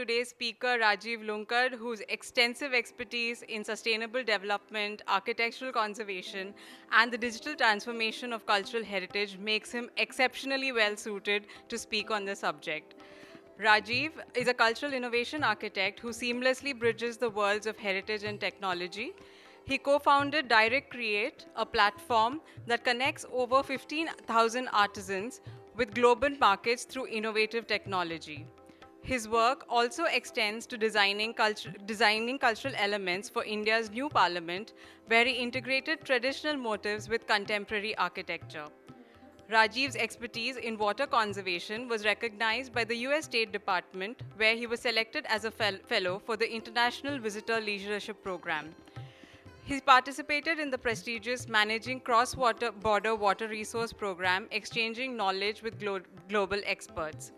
today's speaker, Rajeev Lunkad, whose extensive expertise in sustainable development, architectural conservation, and the digital transformation of cultural heritage makes him exceptionally well suited to speak on the subject. Rajiv is a cultural innovation architect who seamlessly bridges the worlds of heritage and technology. He co-founded Direct Create, a platform that connects over 15,000 artisans with global markets through innovative technology. His work also extends to designing cultural elements for India's new parliament, where he integrated traditional motifs with contemporary architecture. Rajiv's expertise in water conservation was recognized by the US State Department, where he was selected as a fellow for the International Visitor Leadership Program. He participated in the prestigious Managing Cross-Border Water Resource Program, exchanging knowledge with global experts.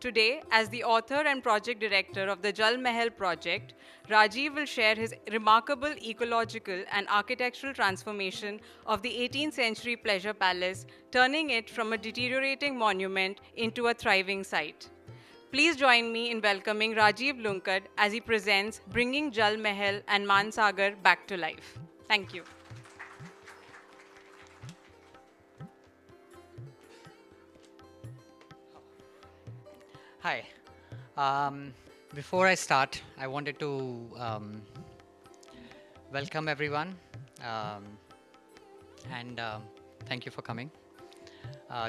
Today, as the author and project director of the Jal Mahal project, Rajiv will share his remarkable ecological and architectural transformation of the 18th century pleasure palace, turning it from a deteriorating monument into a thriving site. Please join me in welcoming Rajeev Lunkad as he presents Bringing Jal Mahal and Mansagar Back to Life. Thank you. Hi. Um, Before I start, I wanted to welcome everyone um, and thank you for coming.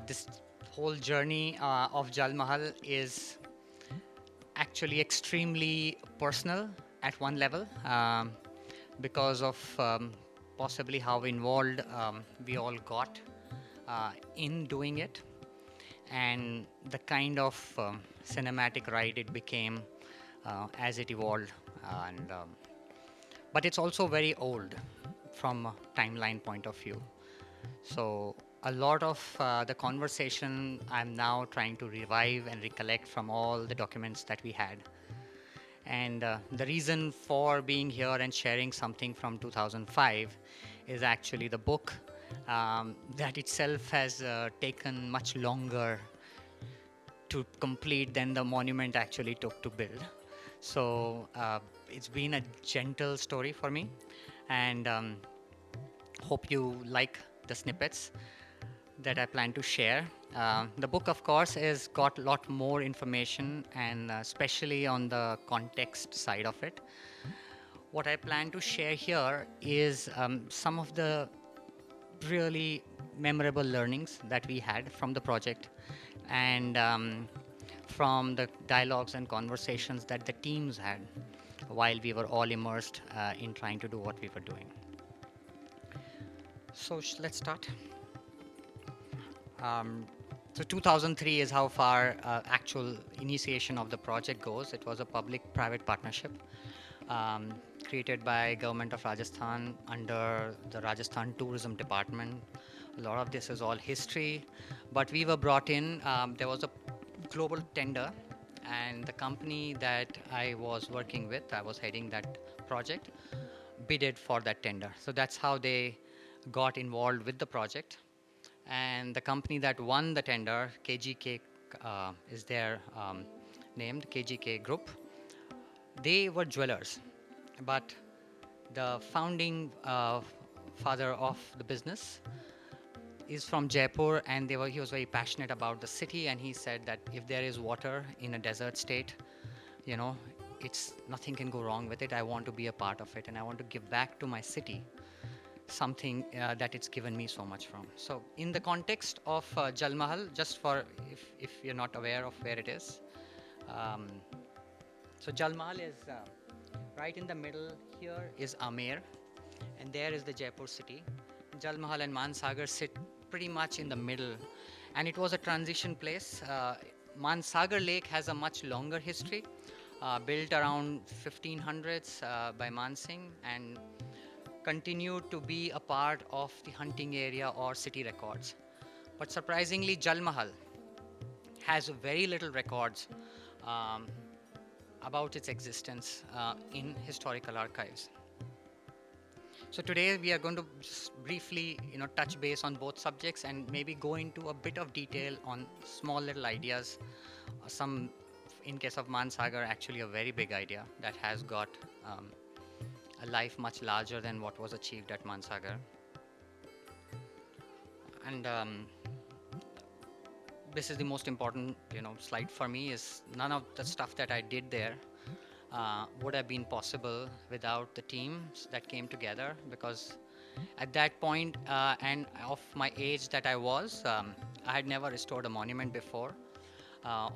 This whole journey of Jal Mahal is actually extremely personal at one level because of possibly how involved we all got in doing it and the kind of cinematic ride it became as it evolved. And but it's also very old from a timeline point of view. So a lot of the conversation I'm now trying to revive and recollect from all the documents that we had. And the reason for being here and sharing something from 2005 is actually the book that itself has taken much longer to complete than the monument actually took to build. So it's been a gentle story for me, and hope you like the snippets that I plan to share. The book, of course, is got a lot more information, and especially on the context side of it. What I plan to share here is some of the really memorable learnings that we had from the project and from the dialogues and conversations that the teams had while we were all immersed in trying to do what we were doing. So let's start. So 2003 is how far actual initiation of the project goes. It was a public-private partnership um, created by government of Rajasthan under the Rajasthan Tourism Department. A lot of this is all history, but we were brought in. There was a global tender, and the company that I was working with, I was heading that project, bidded for that tender. So that's how they got involved with the project. And the company that won the tender, KGK is their named KGK Group. They were jewelers, but the founding father of the business is from Jaipur, and he was very passionate about the city, and he said that if there is water in a desert state, you know, it's nothing can go wrong with it. I want to be a part of it, and I want to give back to my city something that it's given me so much from. So in the context of Jal Mahal, just for if you're not aware of where it is, um, so Jal Mahal is right in the middle. Here is Amer, and there is the Jaipur city. Jal Mahal and Mansagar sit pretty much in the middle, and it was a transition place. Mansagar Lake has a much longer history, built around 1500s by Mansingh, and continued to be a part of the hunting area or city records. But surprisingly, Jal Mahal has very little records um, about its existence in historical archives. So today we are going to briefly, touch base on both subjects and maybe go into a bit of detail on small little ideas, some in case of Mansagar, actually a very big idea that has got um, a life much larger than what was achieved at Mansagar. And this is the most important, slide for me. Is none of the stuff that I did there would have been possible without the teams that came together. Because at that point and of my age that I had never restored a monument before,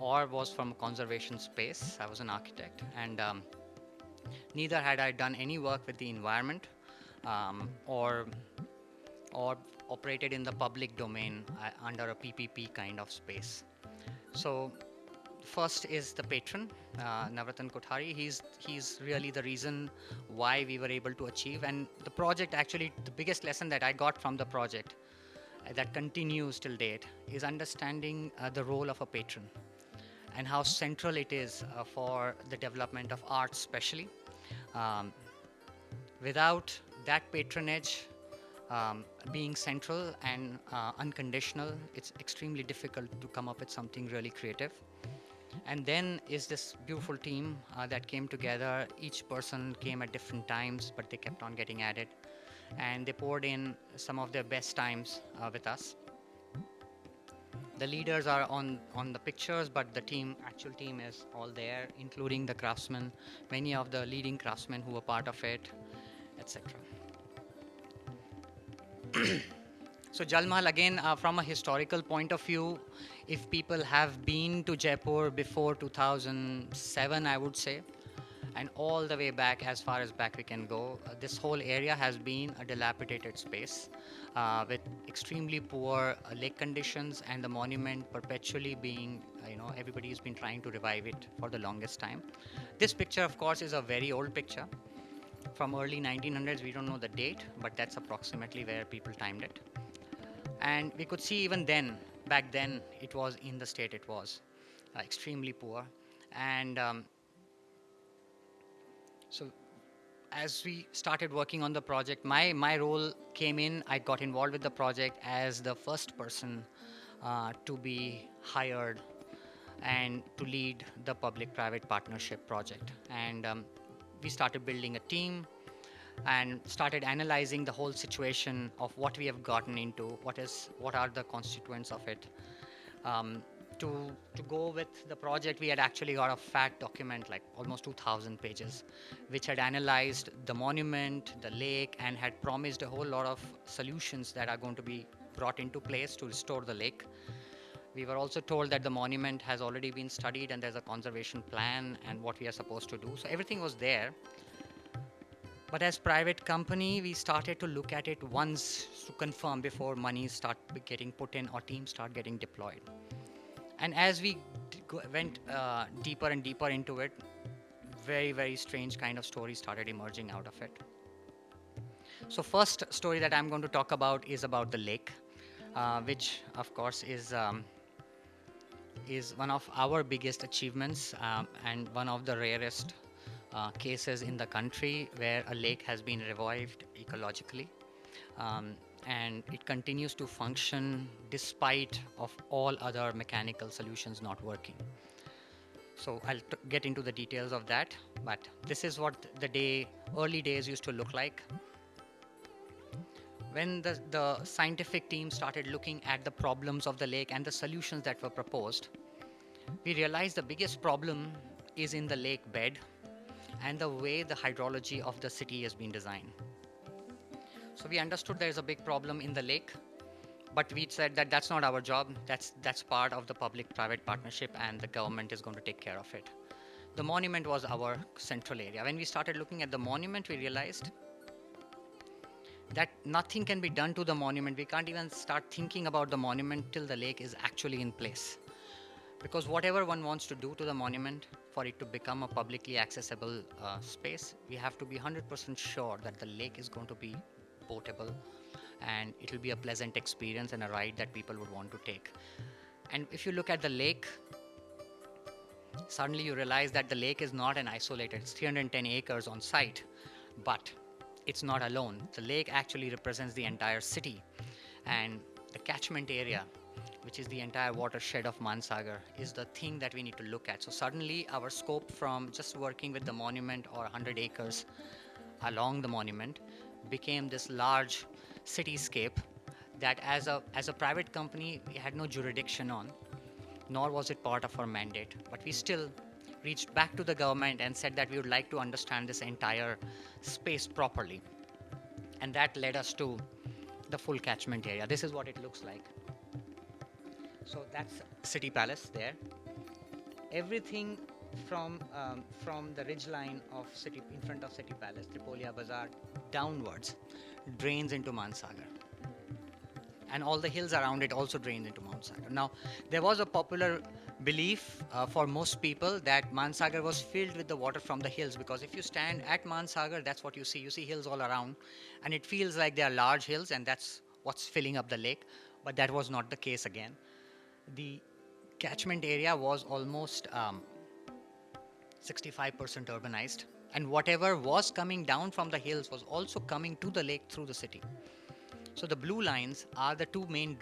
or was from a conservation space. I was an architect, and neither had I done any work with the environment, or operated in the public domain under a PPP kind of space. So first is the patron, Navrattan Kothari. He's really the reason why we were able to achieve. And the project, actually, the biggest lesson that I got from the project that continues till date is understanding the role of a patron and how central it is for the development of art, especially. Um, Without that patronage being central and unconditional, it's extremely difficult to come up with something really creative. And then is this beautiful team that came together. Each person came at different times, but they kept on getting added. And they poured in some of their best times with us. The leaders are on the pictures, but the actual team is all there, including the craftsmen, many of the leading craftsmen who were part of it, etc. So Jal Mahal, again, from a historical point of view, if people have been to Jaipur before 2007, I would say, and all the way back, as far as back we can go, this whole area has been a dilapidated space with extremely poor lake conditions, and the monument perpetually being, everybody's been trying to revive it for the longest time. This picture, of course, is a very old picture from early 1900s. We don't know the date, but that's approximately where people timed it. And we could see even then, back then, it was in the state it was, extremely poor. And so as we started working on the project, my role came in. I got involved with the project as the first person to be hired and to lead the public-private partnership project. And we started building a team and started analyzing the whole situation of what we have gotten into, what are the constituents of it. Um, to go with the project, we had actually got a fat document, like almost 2,000 pages, which had analyzed the monument, the lake, and had promised a whole lot of solutions that are going to be brought into place to restore the lake. We were also told that the monument has already been studied and there's a conservation plan and what we are supposed to do. So everything was there. But as private company, we started to look at it once to confirm before money start getting put in or teams start getting deployed. And as we went deeper and deeper into it, very, very strange kind of stories started emerging out of it. So first story that I'm going to talk about is about the lake, which of course is one of our biggest achievements, and one of the rarest cases in the country where a lake has been revived ecologically. And it continues to function despite of all other mechanical solutions not working. So I'll get into the details of that, but this is what the early days used to look like. When the scientific team started looking at the problems of the lake and the solutions that were proposed, we realized the biggest problem is in the lake bed and the way the hydrology of the city has been designed. So we understood there is a big problem in the lake, but we said that that's not our job. That's part of the public-private partnership, and the government is going to take care of it. The monument was our central area. When we started looking at the monument, we realized that nothing can be done to the monument. We can't even start thinking about the monument till the lake is actually in place. Because whatever one wants to do to the monument, for it to become a publicly accessible space, we have to be 100% sure that the lake is going to be boatable and it will be a pleasant experience and a ride that people would want to take. And if you look at the lake, suddenly you realize that the lake is not an isolated, it's 310 acres on site, but it's not alone. The lake actually represents the entire city, and the catchment area which is the entire watershed of Mansagar, is the thing that we need to look at. So suddenly, our scope from just working with the monument or 100 acres along the monument became this large cityscape that, as a private company, we had no jurisdiction on, nor was it part of our mandate. But we still reached back to the government and said that we would like to understand this entire space properly. And that led us to the full catchment area. This is what it looks like. So that's City Palace there. Everything from the ridge line of city in front of City Palace, Tripolia Bazaar, downwards, drains into Mansagar. And all the hills around it also drain into Mount Sagar. Now, there was a popular belief for most people that Mansagar was filled with the water from the hills, because if you stand at Mansagar, that's what you see. You see hills all around, and it feels like they are large hills, and that's what's filling up the lake. But that was not the case again. The catchment area was almost 65% urbanized, and whatever was coming down from the hills was also coming to the lake through the city. So the blue lines are the two main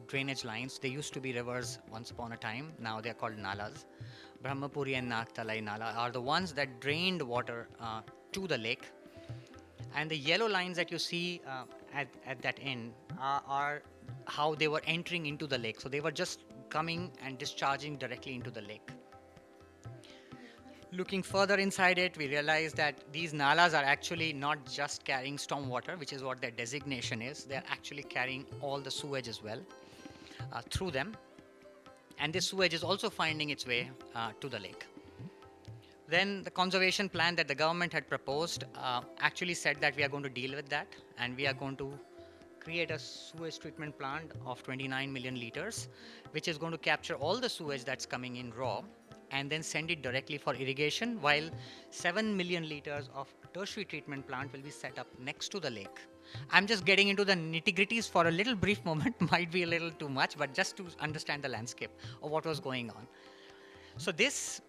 drainage lines. They used to be rivers once upon a time. Now they are called nalas. Brahmapuri and Nagtalai Nala are the ones that drained water to the lake. And the yellow lines that you see at that end are how they were entering into the lake. So they were just coming and discharging directly into the lake. Looking further inside it, we realized that these nalas are actually not just carrying stormwater, which is what their designation is. They're actually carrying all the sewage as well through them. And this sewage is also finding its way to the lake. Then the conservation plan that the government had proposed actually said that we are going to deal with that, and we are going to create a sewage treatment plant of 29 million liters, which is going to capture all the sewage that's coming in raw and then send it directly for irrigation, while 7 million liters of tertiary treatment plant will be set up next to the lake. I'm just getting into the nitty-gritties for a little brief moment, might be a little too much, but just to understand the landscape of what was going on. So this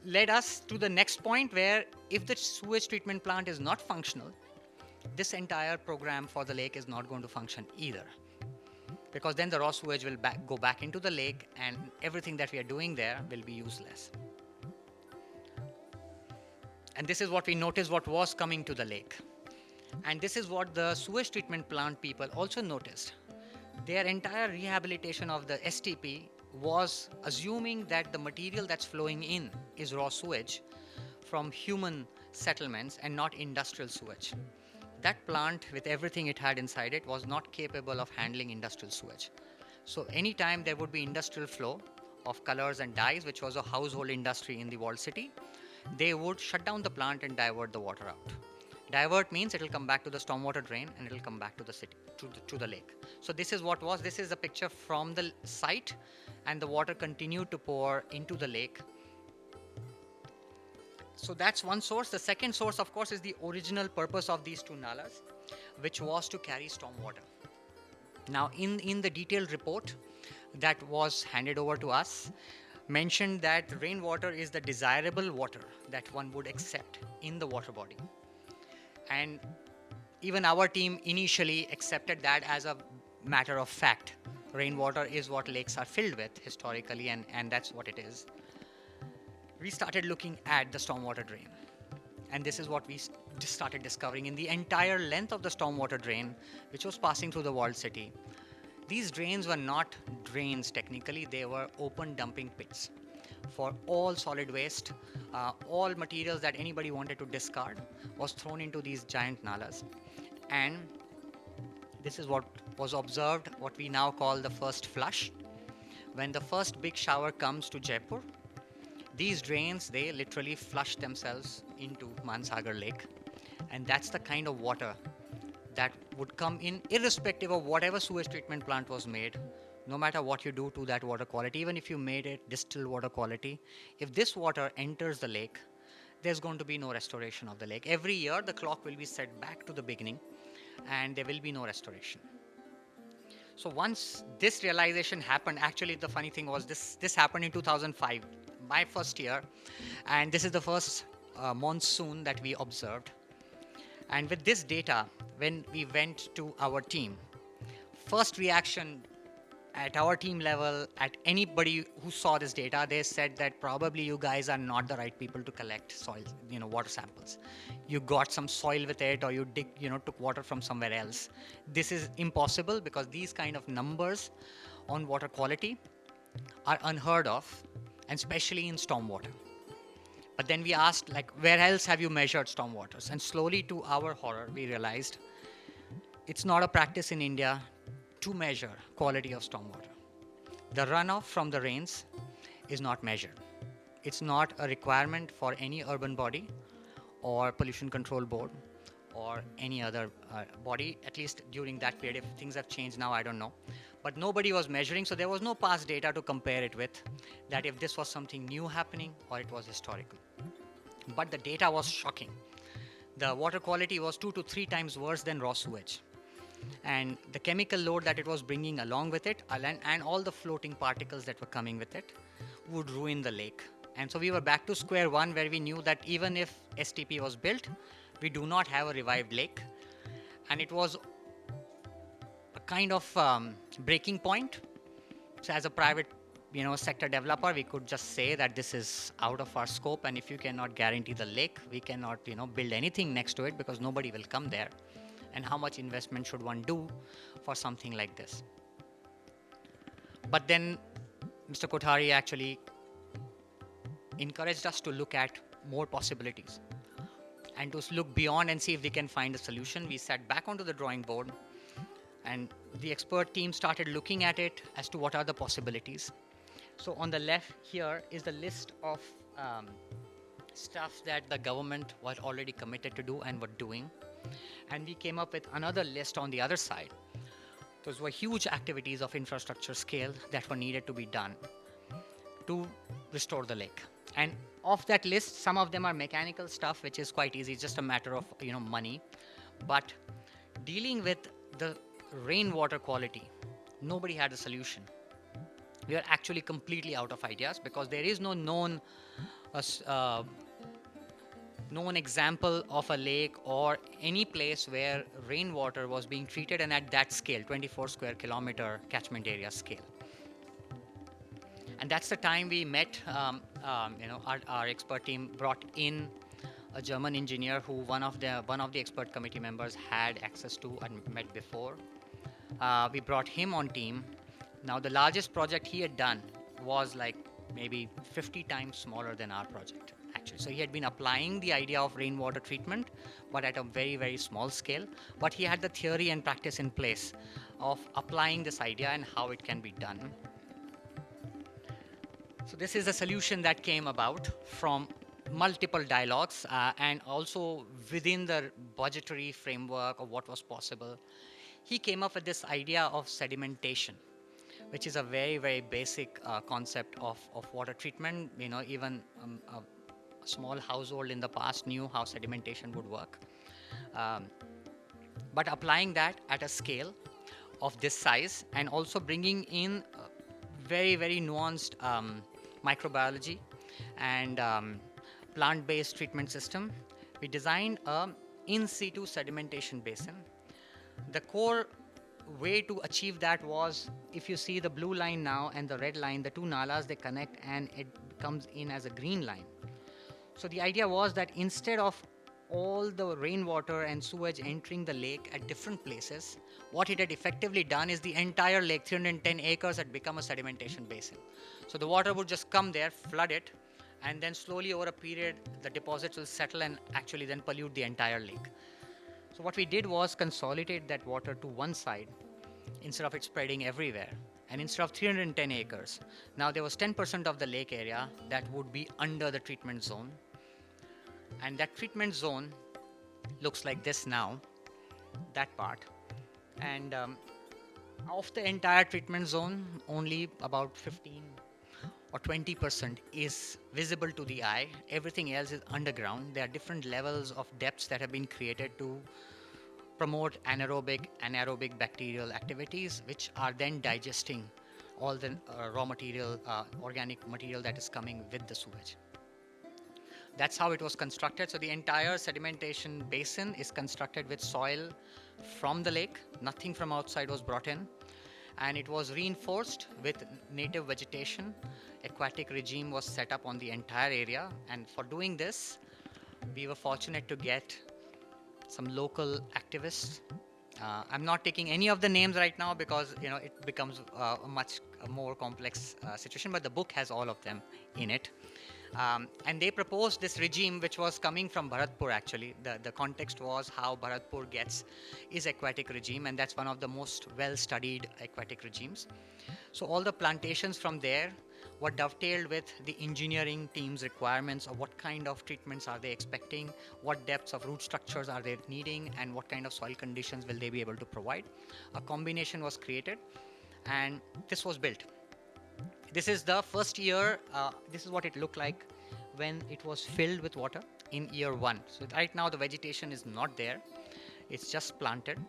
led us to the next point, where if the sewage treatment plant is not functional, this entire program for the lake is not going to function either, because then the raw sewage will go back into the lake, and everything that we are doing there will be useless. And this is what we noticed, what was coming to the lake. And this is what the sewage treatment plant people also noticed. Their entire rehabilitation of the STP was assuming that the material that's flowing in is raw sewage from human settlements and not industrial sewage. That plant, with everything it had inside it, was not capable of handling industrial sewage. So anytime there would be industrial flow of colors and dyes, which was a household industry in the walled city, they would shut down the plant and divert the water out. Divert means it will come back to the stormwater drain, and it will come back to the city, to the lake. So this is what was. This is a picture from the site, and the water continued to pour into the lake. So that's one source. The second source, of course, is the original purpose of these two nalas, which was to carry stormwater. Now, in the detailed report that was handed over to us, mentioned that rainwater is the desirable water that one would accept in the water body. And even our team initially accepted that as a matter of fact. Rainwater is what lakes are filled with historically, and that's what it is. We started looking at the stormwater drain. And this is what we started discovering in the entire length of the stormwater drain, which was passing through the walled city. These drains were not drains technically, they were open dumping pits for all solid waste. All materials that anybody wanted to discard was thrown into these giant nalas. And this is what was observed, what we now call the first flush. When the first big shower comes to Jaipur, these drains, they literally flush themselves into Mansagar Lake. And that's the kind of water that would come in irrespective of whatever sewage treatment plant was made, no matter what you do to that water quality, even if you made it distilled water quality. If this water enters the lake, there's going to be no restoration of the lake. Every year, the clock will be set back to the beginning, and there will be no restoration. So once this realization happened, actually the funny thing was this happened in 2005, my first year, and this is the first monsoon that we observed. And with this data, when we went to our team, first reaction at our team level, at anybody who saw this data, they said that probably you guys are not the right people to collect soil, water samples. You got some soil with it, or you took water from somewhere else. This is impossible because these kind of numbers on water quality are unheard of, and especially in stormwater. But then we asked, like, where else have you measured stormwaters? And slowly, to our horror, we realized it's not a practice in India to measure quality of stormwater. The runoff from the rains is not measured. It's not a requirement for any urban body or pollution control board or any other body, at least during that period. If things have changed now, I don't know. But nobody was measuring, so there was no past data to compare it with, that if this was something new happening or it was historical. But the data was shocking. The water quality was 2 to 3 times worse than raw sewage. And the chemical load that it was bringing along with it, and all the floating particles that were coming with it, would ruin the lake. And so we were back to square one, where we knew that even if STP was built, we do not have a revived lake. And it was a kind of breaking point. So as a private sector developer, we could just say that this is out of our scope, and if you cannot guarantee the lake, we cannot build anything next to it, because nobody will come there. And how much investment should one do for something like this? But then Mr. Kothari actually encouraged us to look at more possibilities and to look beyond and see if we can find a solution. We sat back onto the drawing board, and the expert team started looking at it as to what are the possibilities. So on the left here is the list of stuff that the government was already committed to do and were doing. And we came up with another list on the other side. Those were huge activities of infrastructure scale that were needed to be done to restore the lake. And of that list, some of them are mechanical stuff, which is quite easy, just a matter of money. But dealing with the rainwater quality, nobody had a solution. We are actually completely out of ideas, because there is no known example of a lake or any place where rainwater was being treated, and at that scale, 24 square kilometer catchment area scale. And that's the time we met. Our expert team brought in a German engineer who one of the expert committee members had access to and met before. We brought him on team. Now, the largest project he had done was like maybe 50 times smaller than our project, actually. So he had been applying the idea of rainwater treatment, but at a very, very small scale. But he had the theory and practice in place of applying this idea and how it can be done. So this is a solution that came about from multiple dialogues, and also within the budgetary framework of what was possible. He came up with this idea of sedimentation, which is a very, very basic concept of water treatment. Even a small household in the past knew how sedimentation would work. But applying that at a scale of this size, and also bringing in very, very nuanced microbiology and plant-based treatment system, we designed a in situ sedimentation basin. The core way to achieve that was, if you see the blue line now and the red line, the two nalas, they connect and it comes in as a green line. So the idea was that instead of all the rainwater and sewage entering the lake at different places, what it had effectively done is the entire lake, 310 acres, had become a sedimentation basin. So the water would just come there, flood it, and then slowly over a period, the deposits will settle and actually then pollute the entire lake. So what we did was consolidate that water to one side instead of it spreading everywhere. And instead of 310 acres, now there was 10% of the lake area that would be under the treatment zone. And that treatment zone looks like this now, that part. And of the entire treatment zone, only about 15 or 20% is visible to the eye. Everything else is underground. There are different levels of depths that have been created to promote anaerobic and aerobic bacterial activities, which are then digesting all the raw material, organic material that is coming with the sewage. That's how it was constructed. So the entire sedimentation basin is constructed with soil from the lake. Nothing from outside was brought in. and it was reinforced with native vegetation. Aquatic regime was set up on the entire area, and for doing this, we were fortunate to get some local activists. I'm not taking any of the names right now because it becomes a much more complex situation. But the book has all of them in it, and they proposed this regime which was coming from Bharatpur. Actually, the context was how Bharatpur gets is aquatic regime, and that's one of the most well-studied aquatic regimes. So all the plantations from there were dovetailed with the engineering team's requirements of what kind of treatments are they expecting, what depths of root structures are they needing, and what kind of soil conditions will they be able to provide. A combination was created, and this was built. This is the first year. This is what it looked like when it was filled with water in year one. So right now the vegetation is not there. It's just planted.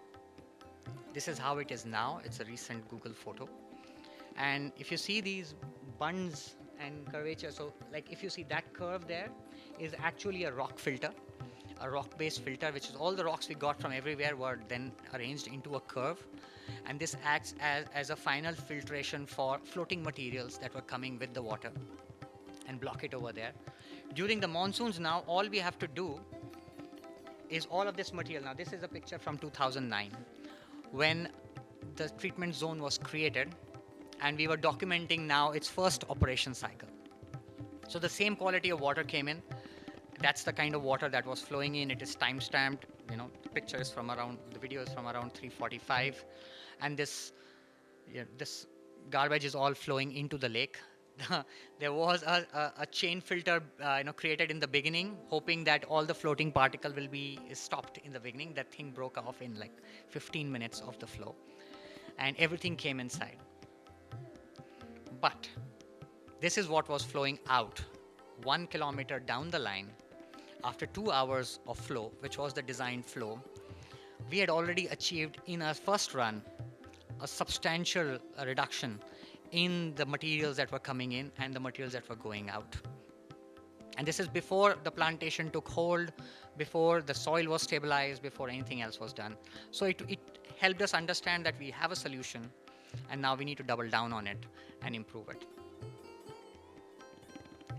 This is how it is now. It's a recent Google photo. And if you see these bunds and curvature, so like if you see that curve there is actually a rock filter, a rock based filter, which is all the rocks we got from everywhere were then arranged into a curve, and this acts as a final filtration for floating materials that were coming with the water and block it over there. During the monsoons now, all we have to do is all of this material. Now this is a picture from 2009 when the treatment zone was created, and we were documenting now its first operation cycle. So the same quality of water came in. That's the kind of water that was flowing in. It is time stamped. The picture is from around, the video is from around 3:45, and this garbage is all flowing into the lake. There was a chain filter, created in the beginning, hoping that all the floating particle will be stopped in the beginning. That thing broke off in like 15 minutes of the flow, and everything came inside. But this is what was flowing out 1 kilometer down the line after 2 hours of flow, which was the designed flow. We had already achieved in our first run a substantial reduction in the materials that were coming in and the materials that were going out. And this is before the plantation took hold, before the soil was stabilized, before anything else was done. So it helped us understand that we have a solution, and now we need to double down on it and improve it.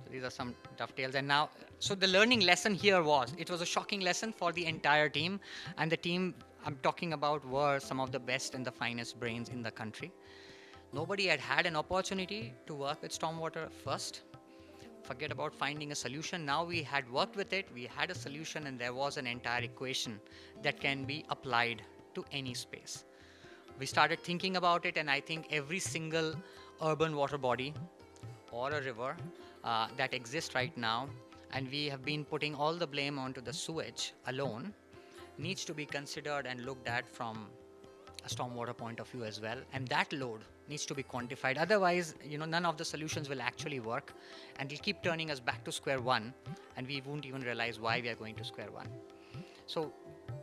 So these are some dovetails. And now, so the learning lesson here was, it was a shocking lesson for the entire team. And the team I'm talking about were some of the best and the finest brains in the country. Nobody had had an opportunity to work with stormwater first. Forget about finding a solution. Now we had worked with it, we had a solution, and there was an entire equation that can be applied to any space. We started thinking about it, and I think every single urban water body or a river that exists right now, and we have been putting all the blame onto the sewage alone, needs to be considered and looked at from a stormwater point of view as well, and that load needs to be quantified. Otherwise, none of the solutions will actually work, and it'll keep turning us back to square one, and we won't even realize why we are going to square one. So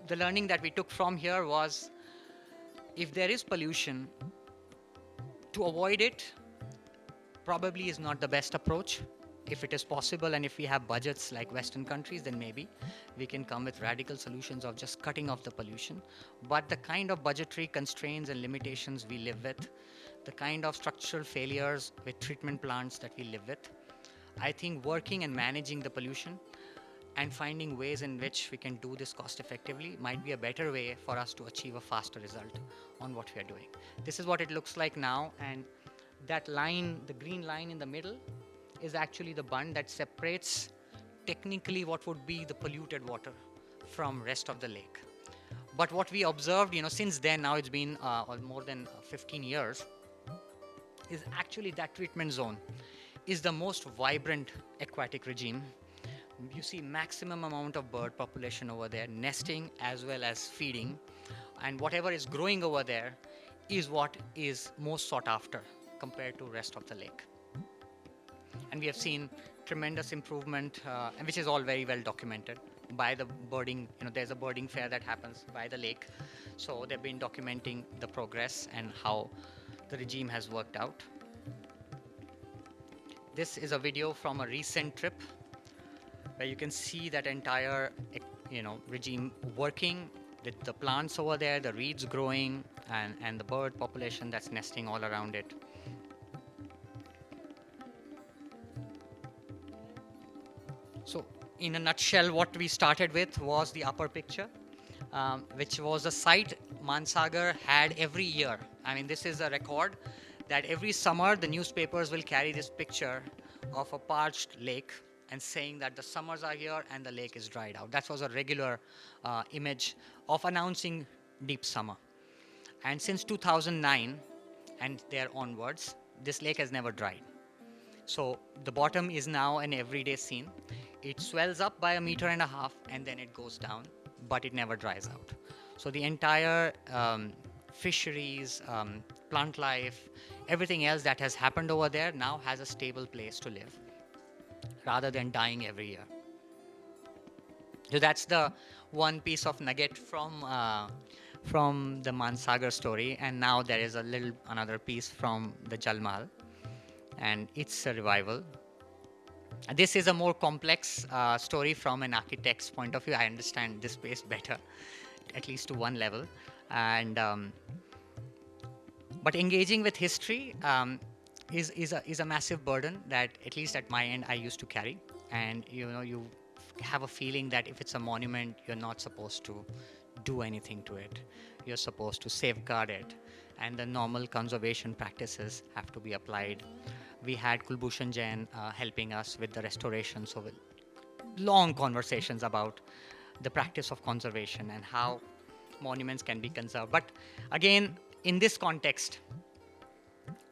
the learning that we took from here was, if there is pollution, to avoid it probably is not the best approach. If it is possible, and if we have budgets like Western countries, then maybe we can come with radical solutions of just cutting off the pollution. But the kind of budgetary constraints and limitations we live with, the kind of structural failures with treatment plants that we live with, I think working and managing the pollution and finding ways in which we can do this cost effectively might be a better way for us to achieve a faster result on what we are doing. This is what it looks like now, and that line, the green line in the middle, is actually the bund that separates technically what would be the polluted water from rest of the lake. But what we observed, since then, now it's been more than 15 years, is actually that treatment zone is the most vibrant aquatic regime. You see maximum amount of bird population over there, nesting as well as feeding, and whatever is growing over there is what is most sought after compared to rest of the lake. And we have seen tremendous improvement, and which is all very well documented by the birding. There's a birding fair that happens by the lake, so they've been documenting the progress and how the regime has worked out. This is a video from a recent trip where you can see that entire regime working. The plants over there, the reeds growing, and the bird population that's nesting all around it. So, in a nutshell, what we started with was the upper picture, which was a site Mansagar had every year. I mean, this is a record that every summer the newspapers will carry this picture of a parched lake and saying that the summers are here and the lake is dried out. That was a regular image of announcing deep summer. And since 2009 and there onwards, this lake has never dried. So the bottom is now an everyday scene. It swells up by 1.5 meters and then it goes down, but it never dries out. So the entire fisheries, plant life, everything else that has happened over there now has a stable place to live rather than dying every year. So that's the one piece of nugget from the Mansagar story, and now there is a little another piece from the Jal Mahal, and it's a revival. This is a more complex story from an architect's point of view. I understand this space better, at least to one level, and but engaging with history is a massive burden that, at least at my end, I used to carry. And you have a feeling that if it's a monument, you're not supposed to do anything to it. You're supposed to safeguard it, and the normal conservation practices have to be applied. We had Kulbhushan Jain helping us with the restoration, so with long conversations about the practice of conservation and how monuments can be conserved. But again, in this context,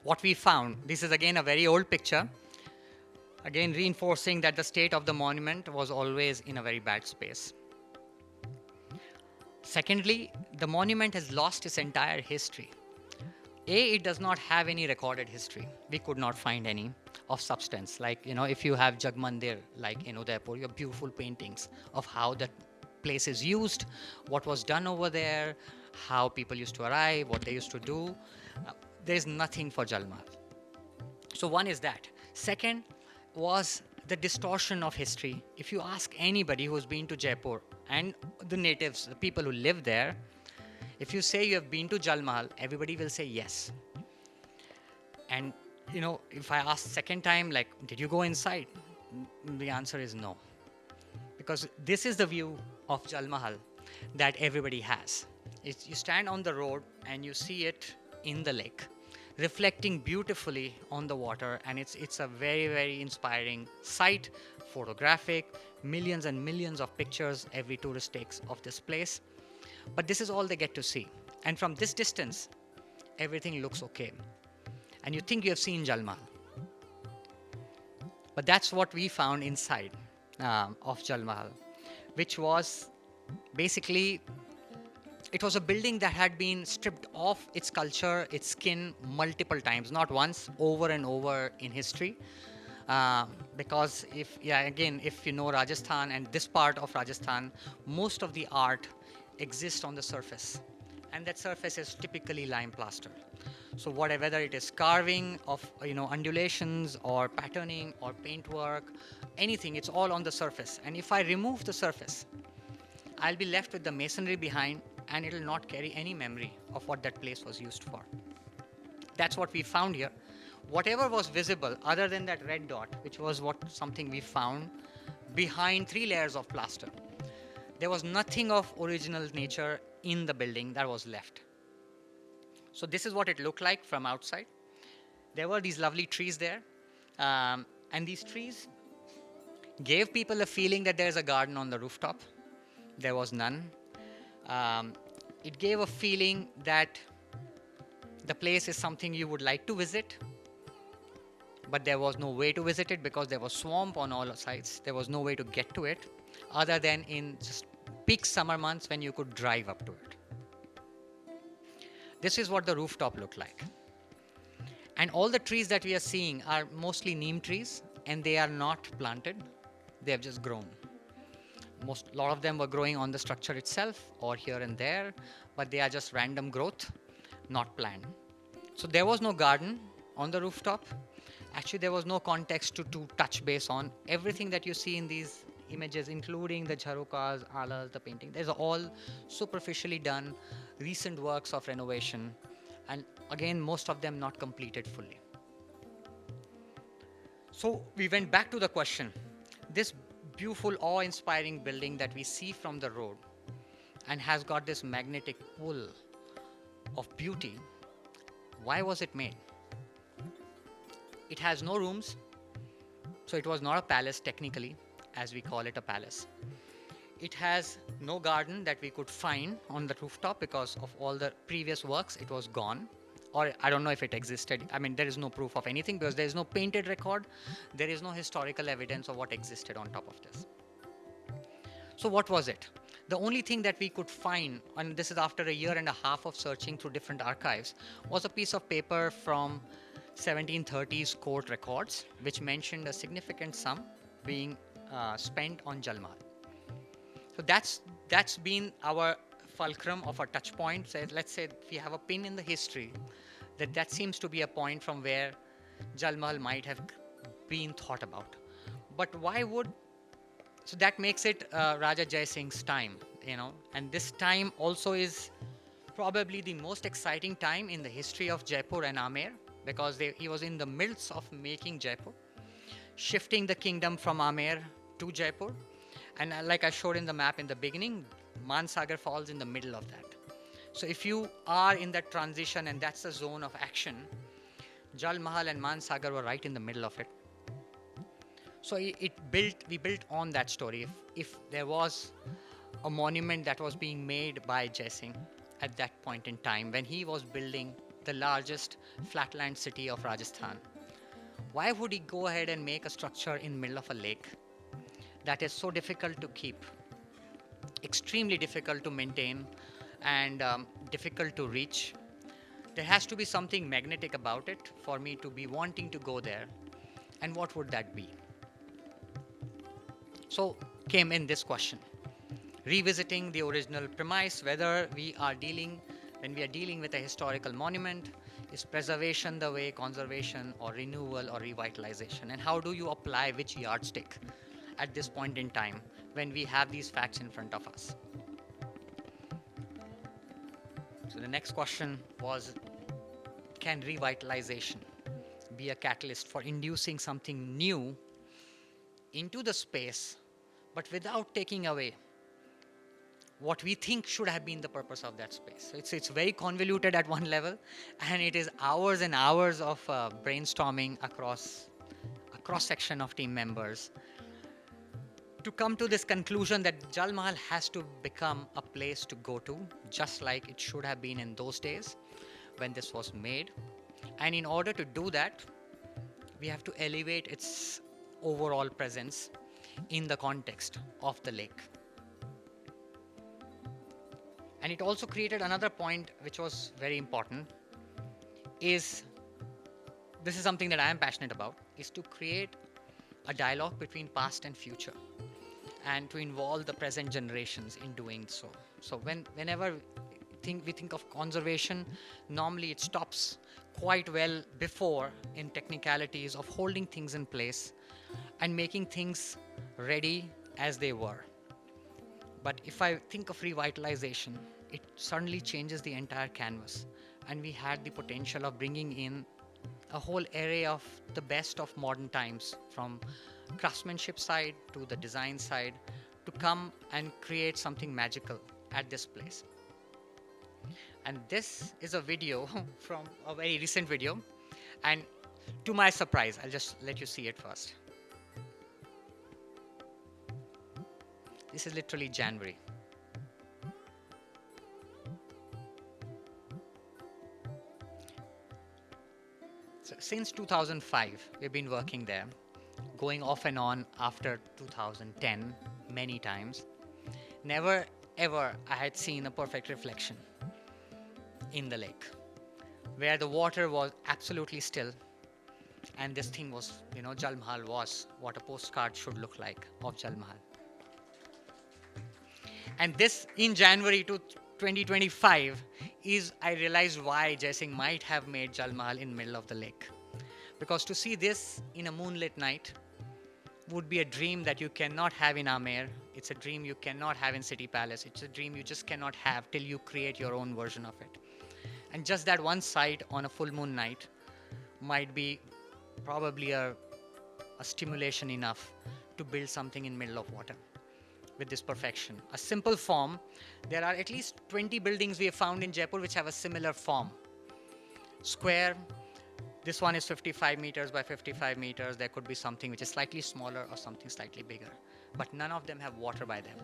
what we found, this is again a very old picture, again reinforcing that the state of the monument was always in a very bad space. Secondly, the monument has lost its entire history. It does not have any recorded history. We could not find any of substance. Like, if you have Jag Mandir, like in Udaipur, you have beautiful paintings of how that place is used, what was done over there, how people used to arrive, what they used to do. There's nothing for Jal Mahal. So one is that. Second was the distortion of history. If you ask anybody who's been to Jaipur and the natives, the people who live there, if you say you have been to Jal Mahal, everybody will say yes. And if I ask second time, like, did you go inside? The answer is no. Because this is the view of Jal Mahal that everybody has. You stand on the road and you see it in the lake, reflecting beautifully on the water, and it's a very, very inspiring sight, photographic, millions and millions of pictures every tourist takes of this place. But this is all they get to see. And from this distance, everything looks okay. And you think you have seen Jal Mahal. But that's what we found inside of Jal Mahal, which was basically, it was a building that had been stripped off its culture, its skin multiple times, not once, over and over in history. Because if you know Rajasthan and this part of Rajasthan, most of the art exists on the surface, and that surface is typically lime plaster. So whether it is carving of undulations or patterning or paintwork, anything, it's all on the surface. And if I remove the surface, I'll be left with the masonry behind, and it'll not carry any memory of what that place was used for. That's what we found here. Whatever was visible other than that red dot, which was something we found behind 3 layers of plaster, there was nothing of original nature in the building that was left. So this is what it looked like from outside. There were these lovely trees there, and these trees gave people a feeling that there's a garden on the rooftop. There was none. It gave a feeling that the place is something you would like to visit, but there was no way to visit it because there was swamp on all sides. There was no way to get to it other than in just peak summer months when you could drive up to it. This is what the rooftop looked like. And all the trees that we are seeing are mostly neem trees, and they are not planted. They have just grown. A lot of them were growing on the structure itself or here and there, but they are just random growth, not planned. So there was no garden on the rooftop. Actually, there was no context to touch base on. Everything that you see in these images, including the jharokas, alas, the painting. There's all superficially done recent works of renovation, and again, most of them not completed fully. So we went back to the question: this beautiful, awe-inspiring building that we see from the road and has got this magnetic pull of beauty, why was it made? It has no rooms, so it was not a palace technically, as we call it a palace. It has no garden that we could find on the rooftop because of all the previous works, it was gone. Or I don't know if it existed. I mean, there is no proof of anything because there is no painted record. There is no historical evidence of what existed on top of this. So, what was it? The only thing that we could find, and this is after a year and a half of searching through different archives, was a piece of paper from 1730s court records, which mentioned a significant sum being spent on Jal Mahal. So that's been our fulcrum of a touch point. So let's say if we have a pin in the history, that seems to be a point from where Jal Mahal might have been thought about. But why would, so that makes it Raja Jai Singh's time, and this time also is probably the most exciting time in the history of Jaipur and Amer, because he was in the midst of making Jaipur, shifting the kingdom from Amer to Jaipur. And like I showed in the map in the beginning, Mansagar falls in the middle of that. So if you are in that transition and that's the zone of action, Jal Mahal and Mansagar were right in the middle of it. So we built on that story. If there was a monument that was being made by Jai Singh at that point in time when he was building the largest flatland city of Rajasthan, why would he go ahead and make a structure in the middle of a lake that is so difficult to keep, extremely difficult to maintain, and difficult to reach? There has to be something magnetic about it for me to be wanting to go there. And what would that be? So came in this question, revisiting the original premise, whether when we are dealing with a historical monument, is preservation the way, conservation, or renewal, or revitalization? And how do you apply which yardstick at this point in time when we have these facts in front of us? So the next question was, can revitalization be a catalyst for inducing something new into the space, but without taking away what we think should have been the purpose of that space? So it's very convoluted at one level, and it is hours and hours of brainstorming across a cross-section of team members to come to this conclusion that Jal Mahal has to become a place to go to, just like it should have been in those days when this was made. And in order to do that, we have to elevate its overall presence in the context of the lake. And it also created another point which was very important, is this is something that I am passionate about, is to create a dialogue between past and future, and to involve the present generations in doing so. So whenever we think of conservation, normally it stops quite well before in technicalities of holding things in place and making things ready as they were. But if I think of revitalization, it suddenly changes the entire canvas, and we had the potential of bringing in a whole array of the best of modern times, from craftsmanship side to the design side, to come and create something magical at this place. And this is a video from a very recent video, and to my surprise, I'll just let you see it first. This is literally January. So since 2005, we've been working there, going off and on after 2010 many times. Never ever I had seen a perfect reflection in the lake, where the water was absolutely still, and this thing was, Jal Mahal was what a postcard should look like of Jal Mahal. And this, in January 2025, is, I realized why Jai Singh might have made Jal Mahal in the middle of the lake. Because to see this in a moonlit night would be a dream that you cannot have in Amer. It's a dream you cannot have in City Palace. It's a dream you just cannot have till you create your own version of it. And just that one site on a full moon night might be probably a stimulation enough to build something in middle of water with this perfection. A simple form. There are at least 20 buildings we have found in Jaipur which have a similar form. Square. This one is 55 meters by 55 meters. There could be something which is slightly smaller or something slightly bigger. But none of them have water by them.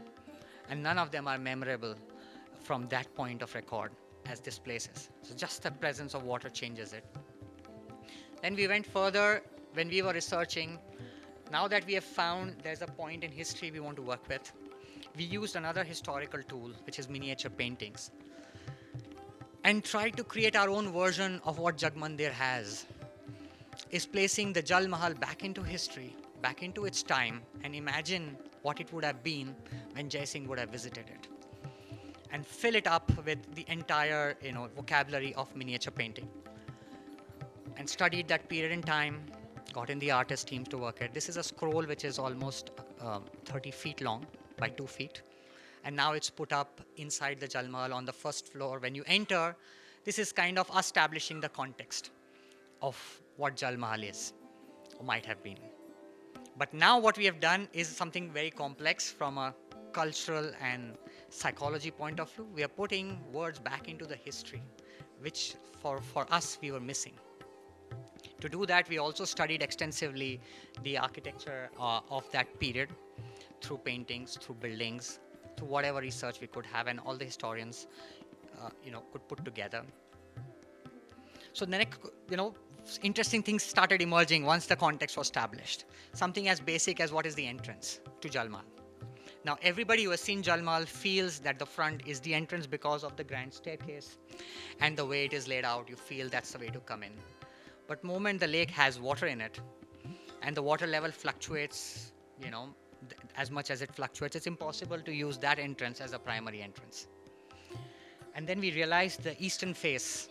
And none of them are memorable from that point of record as this place is. So just the presence of water changes it. Then we went further when we were researching. Now that we have found there's a point in history we want to work with, we used another historical tool, which is miniature paintings, and tried to create our own version of what Jagmandir has, is placing the Jal Mahal back into history, back into its time, and imagine what it would have been when Jai Singh would have visited it, and fill it up with the entire vocabulary of miniature painting. And studied that period in time, got in the artist teams to work it. This is a scroll which is almost 30 feet long by 2 feet. And now it's put up inside the Jal Mahal on the first floor. When you enter, this is kind of establishing the context of what Jal Mahal is or might have been. But now what we have done is something very complex from a cultural and psychology point of view. We are putting words back into the history, which for us we were missing. To do that, we also studied extensively the architecture of that period through paintings, through buildings, through whatever research we could have, and all the historians, could put together. So then, interesting things started emerging once the context was established. Something as basic as what is the entrance to Jal Mahal. Now, everybody who has seen Jal Mahal feels that the front is the entrance because of the grand staircase and the way it is laid out. You feel that's the way to come in. But moment the lake has water in it and the water level fluctuates, as much as it fluctuates, it's impossible to use that entrance as a primary entrance. And then we realized the eastern face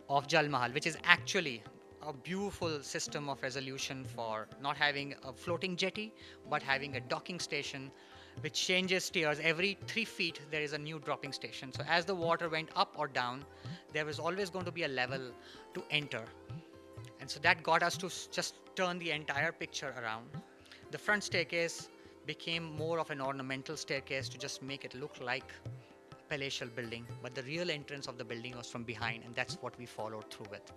of Jal Mahal, which is actually a beautiful system of resolution for not having a floating jetty, but having a docking station which changes steers. Every 3 feet, there is a new dropping station. So as the water went up or down, there was always going to be a level to enter. And so that got us to just turn the entire picture around. The front staircase became more of an ornamental staircase to just make it look like palatial building, but the real entrance of the building was from behind, and that's what we followed through with.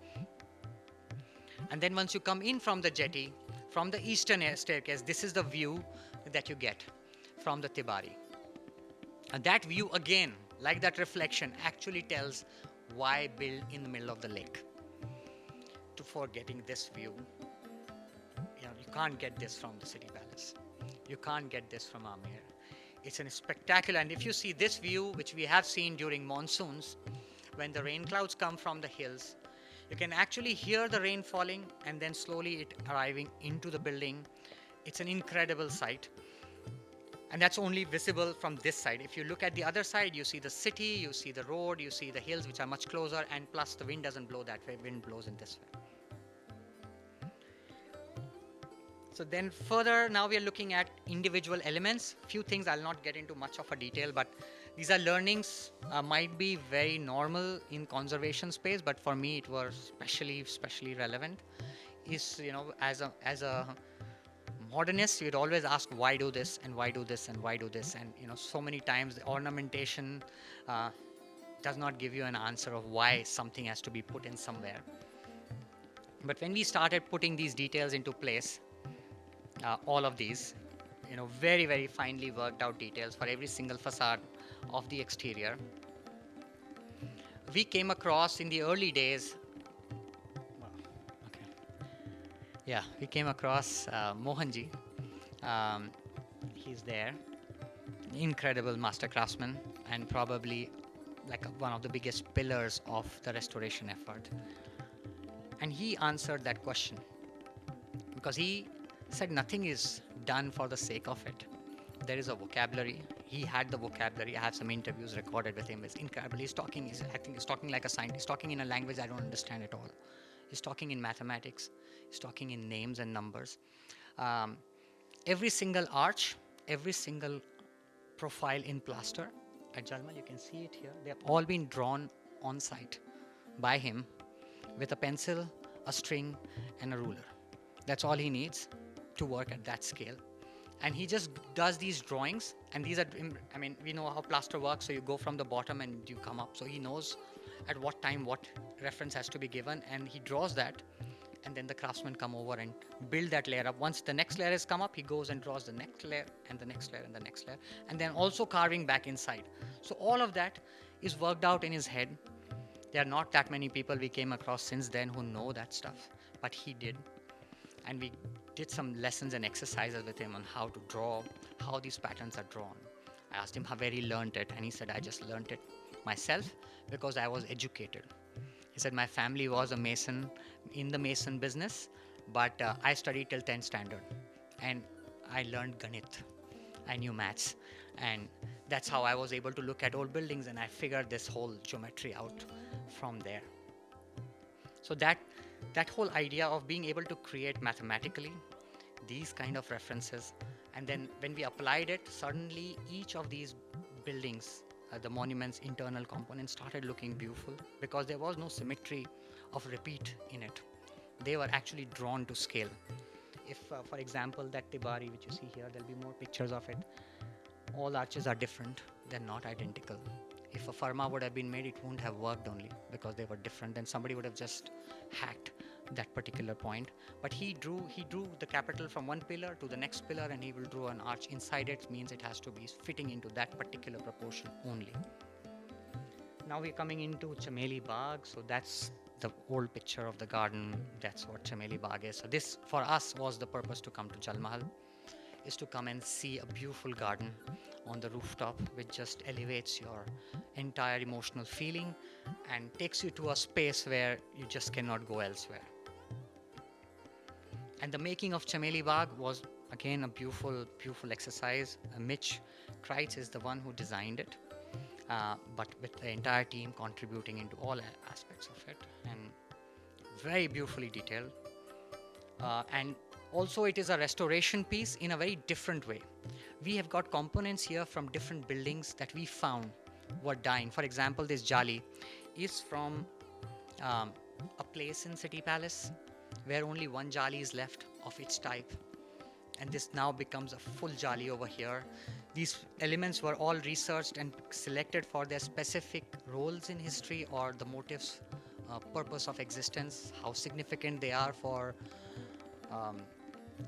And then once you come in from the jetty, from the eastern staircase, this is the view that you get from the Tibari. And that view again, like that reflection, actually tells why build in the middle of the lake. For getting this view, you can't get this from the City Palace. You can't get this from Amer. It's a spectacular, and if you see this view, which we have seen during monsoons, when the rain clouds come from the hills, you can actually hear the rain falling and then slowly it arriving into the building. It's an incredible sight. And that's only visible from this side. If you look at the other side, you see the city, you see the road, you see the hills, which are much closer, and plus the wind doesn't blow that way, wind blows in this way. So then further, now we are looking at individual elements. Few things I'll not get into much of a detail, but these are learnings, might be very normal in conservation space, but for me it was especially relevant. Is, as a modernist, you'd always ask why do this and why do this and why do this, and so many times the ornamentation does not give you an answer of why something has to be put in somewhere. But when we started putting these details into place, all of these, very, very finely worked out details for every single facade of the exterior. We came across in the early days, we came across Mohanji. He's there, incredible master craftsman, and probably like one of the biggest pillars of the restoration effort. And he answered that question because he said nothing is done for the sake of it. There is a vocabulary. He had the vocabulary. I have some interviews recorded with him. It's incredible. I think he's talking like a scientist. He's talking in a language I don't understand at all. He's talking in mathematics. He's talking in names and numbers. every single arch, every single profile in plaster at Jal Mahal, you can see it here. They have all been drawn on site by him with a pencil, a string, and a ruler. That's all he needs to work at that scale. And he just does these drawings, and these are, I mean, we know how plaster works, so you go from the bottom and you come up. So he knows at what time what reference has to be given, and he draws that, and then the craftsmen come over and build that layer up. Once the next layer has come up, he goes and draws the next layer and the next layer and the next layer, and then also carving back inside. So all of that is worked out in his head. There are not that many people we came across since then who know that stuff, but he did. And we did some lessons and exercises with him on how to draw, how these patterns are drawn. I asked him where he learned it, and he said, I just learned it myself because I was educated. He said, my family was a mason, in the mason business, but I studied till 10th standard, and I learned Ganit. I knew maths, and that's how I was able to look at old buildings, and I figured this whole geometry out from there. So that whole idea of being able to create mathematically these kind of references, and then when we applied it, suddenly each of these buildings, the monument's internal components started looking beautiful because there was no symmetry of repeat in it. They were actually drawn to scale. If, for example, that Tibari which you see here, there'll be more pictures of it. All arches are different, they're not identical. If a Farma would have been made, it wouldn't have worked only because they were different. Then somebody would have just hacked that particular point. But he drew the capital from one pillar to the next pillar, and he will draw an arch inside it. Means it has to be fitting into that particular proportion only. Now we're coming into Chameli Bagh. So that's the old picture of the garden. That's what Chameli Bagh is. So this, for us, was the purpose to come to Jal Mahal, is to come and see a beautiful garden on the rooftop, which just elevates your entire emotional feeling and takes you to a space where you just cannot go elsewhere. And the making of Chameli Bagh was again a beautiful, beautiful exercise. Mitch Kreitz is the one who designed it, but with the entire team contributing into all aspects of it, and very beautifully detailed. And also, it is a restoration piece in a very different way. We have got components here from different buildings that we found were dying. For example, this Jali is from a place in City Palace where only one Jali is left of its type. And this now becomes a full Jali over here. These elements were all researched and selected for their specific roles in history or the motives, purpose of existence, how significant they are for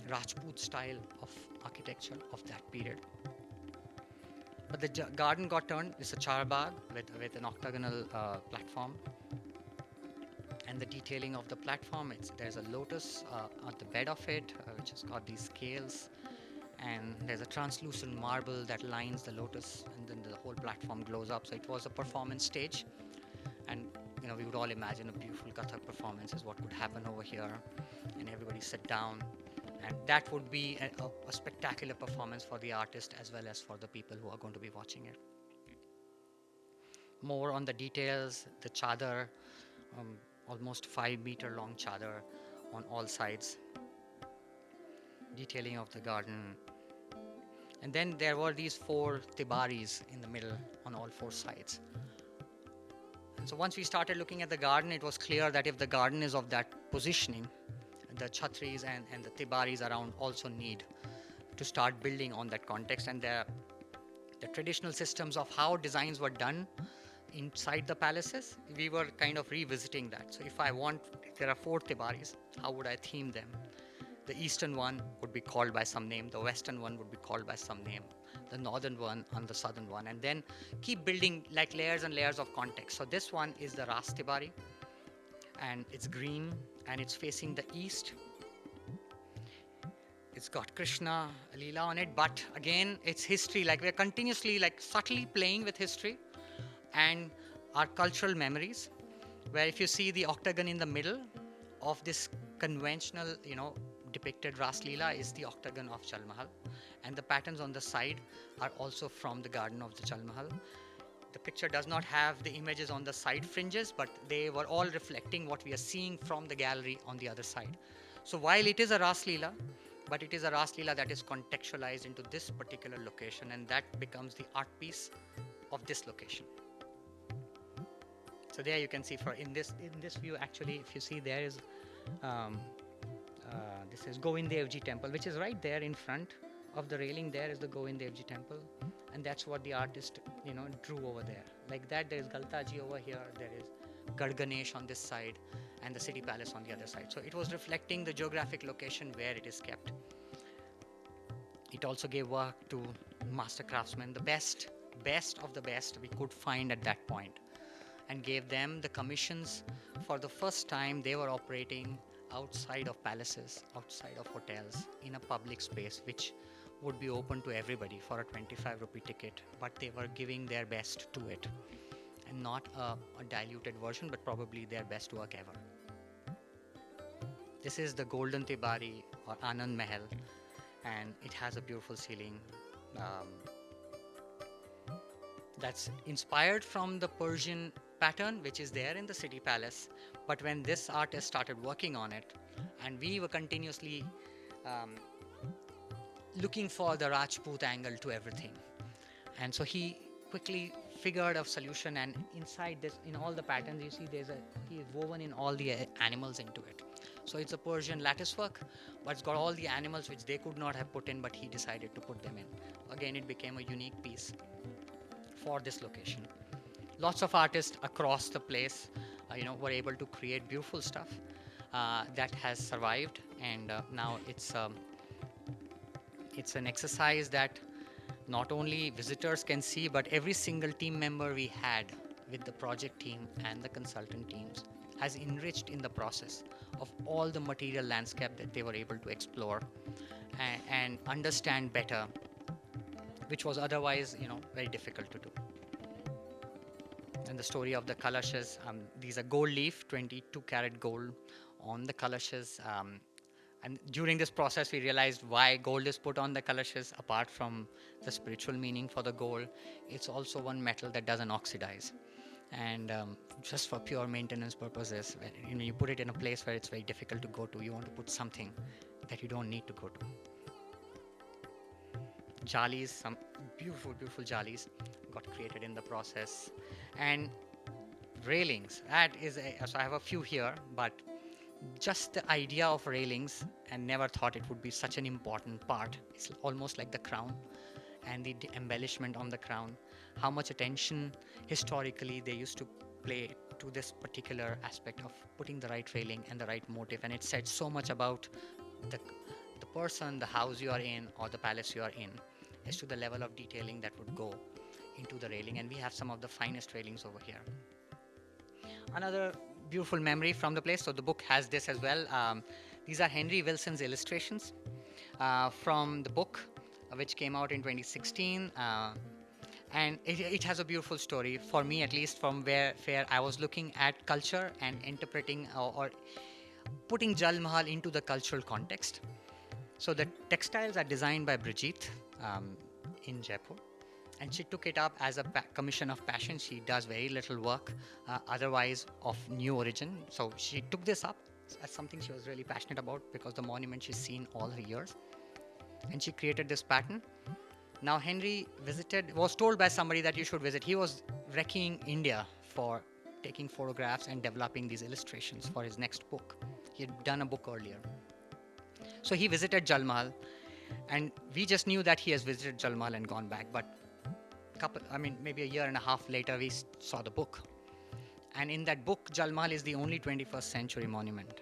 Rajput style of architecture of that period. But the garden got turned. It's a charbagh with an octagonal platform. And the detailing of the platform, there's a lotus at the bed of it, which has got these scales. And there's a translucent marble that lines the lotus, and then the whole platform glows up. So it was a performance stage. And we would all imagine a beautiful Kathak performance is what would happen over here. And everybody sit down. And that would be a spectacular performance for the artist as well as for the people who are going to be watching it. More on the details, the chadar, almost 5-meter long chadar on all sides. Detailing of the garden. And then there were these 4 tibaris in the middle on all 4 sides. And so once we started looking at the garden, it was clear that if the garden is of that positioning, the chhatris and the tibaris around also need to start building on that context. And the traditional systems of how designs were done inside the palaces, we were kind of revisiting that. So if there are 4 tibaris, how would I theme them? The eastern one would be called by some name, the western one would be called by some name, the northern one and the southern one, and then keep building like layers and layers of context. So this one is the Ras Tibari, and it's green and it's facing the east. It's got Krishna, Leela on it, but again, it's history. Like we're continuously subtly playing with history and our cultural memories, where if you see the octagon in the middle of this conventional, depicted Ras Leela is the octagon of Jal Mahal, and the patterns on the side are also from the garden of the Jal Mahal. The picture does not have the images on the side fringes, but they were all reflecting what we are seeing from the gallery on the other side. So while it is a Ras Leela, but it is a Ras Leela that is contextualized into this particular location, and that becomes the art piece of this location. So there you can see, for in this view, actually, if you see, there is um, this is Govind Devji temple, which is right there in front of the railing. There is the Govind Devji temple, and that's what the artist drew over there. Like that, there is Galtaji over here. There is Gad Ganesh on this side, and the city palace on the other side. So it was reflecting the geographic location where it is kept. It also gave work to master craftsmen, the best of the best we could find at that point, and gave them the commissions. For the first time, they were operating outside of palaces, outside of hotels, in a public space, which would be open to everybody for a 25 rupee ticket, but they were giving their best to it, and not a diluted version, but probably their best work ever. This is the Golden Tibari or Anand Mahal, and it has a beautiful ceiling. Um, that's inspired from the Persian pattern which is there in the city palace. But when this artist started working on it, and we were continuously um, looking for the Rajput angle to everything, and so he quickly figured a solution. And inside this, in all the patterns, you see he is woven in all the animals into it. So it's a Persian lattice work, but it's got all the animals which they could not have put in, but he decided to put them in. Again, it became a unique piece for this location. Lots of artists across the place, were able to create beautiful stuff that has survived, and now it's an exercise that not only visitors can see, but every single team member we had with the project team and the consultant teams has enriched in the process of all the material landscape that they were able to explore and understand better, which was otherwise, very difficult to do. And the story of the kalashas, these are gold leaf, 22 karat gold on the kalashas. And during this process, we realized why gold is put on the kalashas. Apart from the spiritual meaning for the gold, it's also one metal that doesn't oxidize. And just for pure maintenance purposes, when you put it in a place where it's very difficult to go to, you want to put something that you don't need to go to. Jalis, some beautiful, beautiful jalis got created in the process. And railings, so I have a few here, but just the idea of railings, and never thought it would be such an important part. It's almost like the crown and the embellishment on the crown. How much attention historically they used to play to this particular aspect of putting the right railing and the right motif, and it said so much about the person, the house you are in, or the palace you are in, as to the level of detailing that would go into the railing. And we have some of the finest railings over here. Another beautiful memory from the place. So the book has this as well. These are Henry Wilson's illustrations from the book, which came out in 2016. And it has a beautiful story, for me at least, from where I was looking at culture and interpreting or putting Jal Mahal into the cultural context. So the textiles are designed by Brigitte in Jaipur, and she took it up as a commission of passion. She does very little work otherwise of new origin. So she took this up as something she was really passionate about, because the monument she's seen all her years, and she created this pattern. Now Henry was told by somebody that you should visit. He was wrecking India for taking photographs and developing these illustrations for his next book. He had done a book earlier. So he visited Jal Mahal, and we just knew that he has visited Jal Mahal and gone back. But maybe a year and a half later, we saw the book. And in that book, Jal Mahal is the only 21st century monument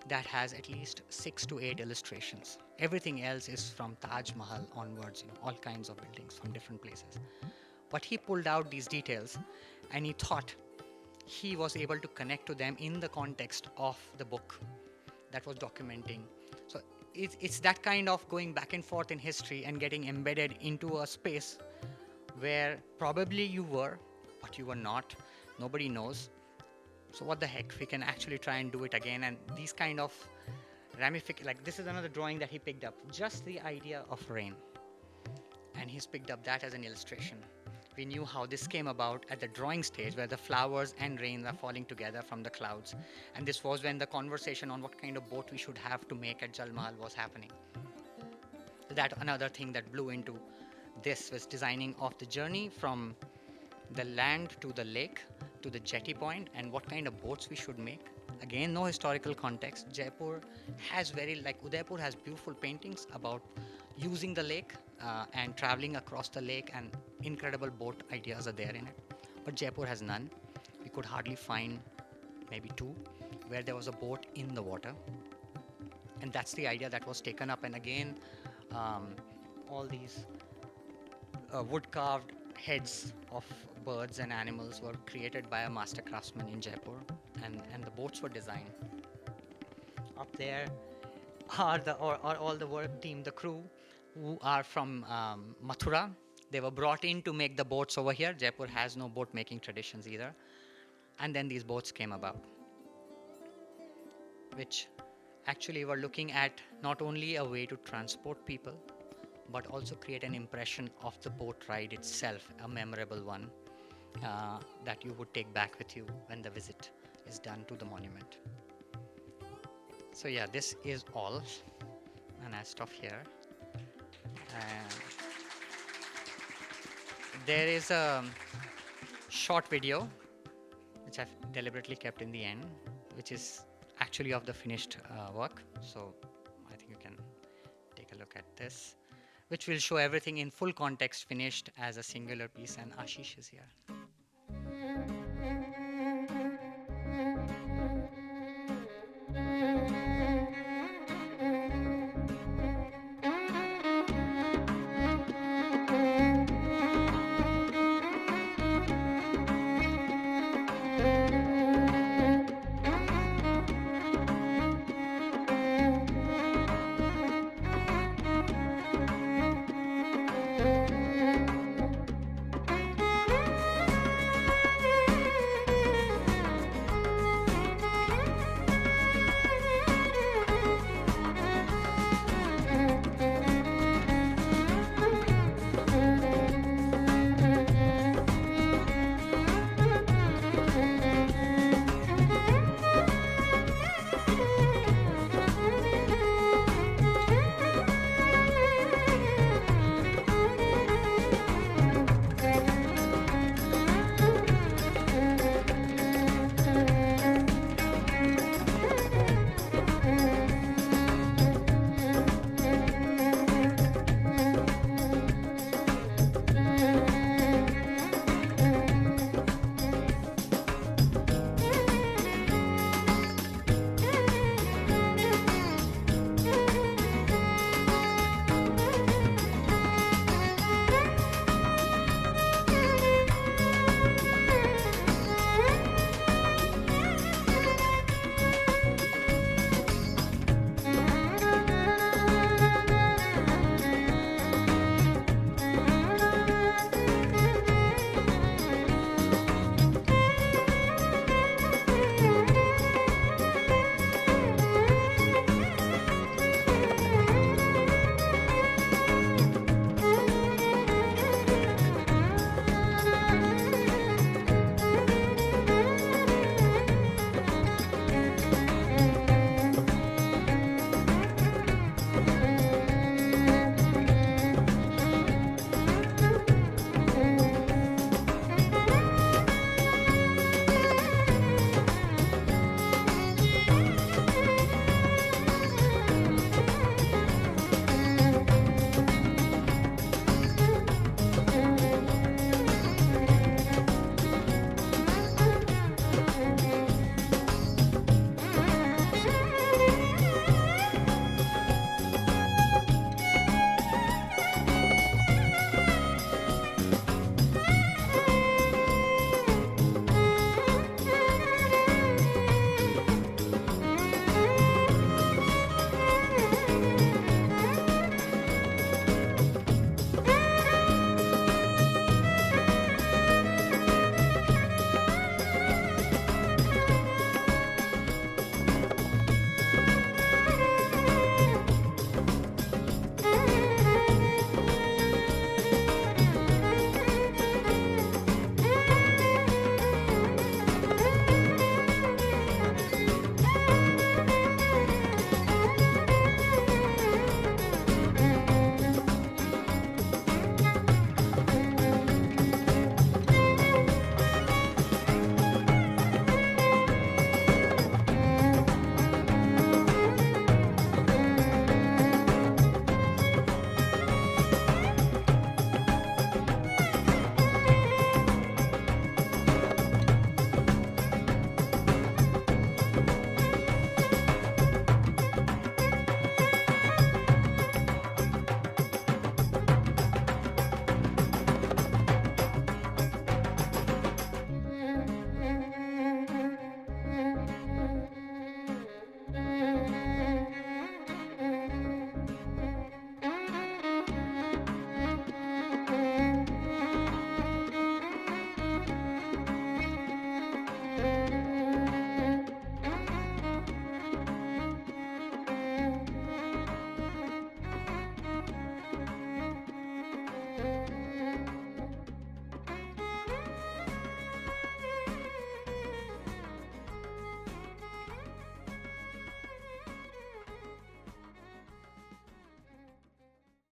that has at least 6 to 8 illustrations. Everything else is from Taj Mahal onwards, all kinds of buildings from different places. But he pulled out these details, and he thought he was able to connect to them in the context of the book that was documenting. So it's that kind of going back and forth in history and getting embedded into a space where probably you were, but you were not. Nobody knows. So what the heck, we can actually try and do it again. And these kind of like this is another drawing that he picked up, just the idea of rain, and he's picked up that as an illustration. We knew how this came about at the drawing stage, where the flowers and rain are falling together from the clouds, and this was when the conversation on what kind of boat we should have to make at Jal Mahal was happening. that another thing that blew into this was designing of the journey from the land to the lake to the jetty point and what kind of boats we should make. Again, no historical context. Jaipur has very, like Udaipur has beautiful paintings about using the lake and traveling across the lake, and incredible boat ideas are there in it. But Jaipur has none. We could hardly find maybe two where there was a boat in the water. And that's the idea that was taken up. And again, um, all these wood carved heads of birds and animals were created by a master craftsman in Jaipur, and the boats were designed. Up there are all the work team, the crew who are from Mathura. They were brought in to make the boats over here. Jaipur has no boat making traditions either. And then these boats came about, which actually were looking at not only a way to transport people, but also create an impression of the boat ride itself, a memorable one that you would take back with you when the visit is done to the monument. So, yeah, this is all, and I stop here. And there is a short video which I've deliberately kept in the end, which is actually of the finished work. So, I think you can take a look at this, which will show everything in full context, finished as a singular piece, and Ashish is here.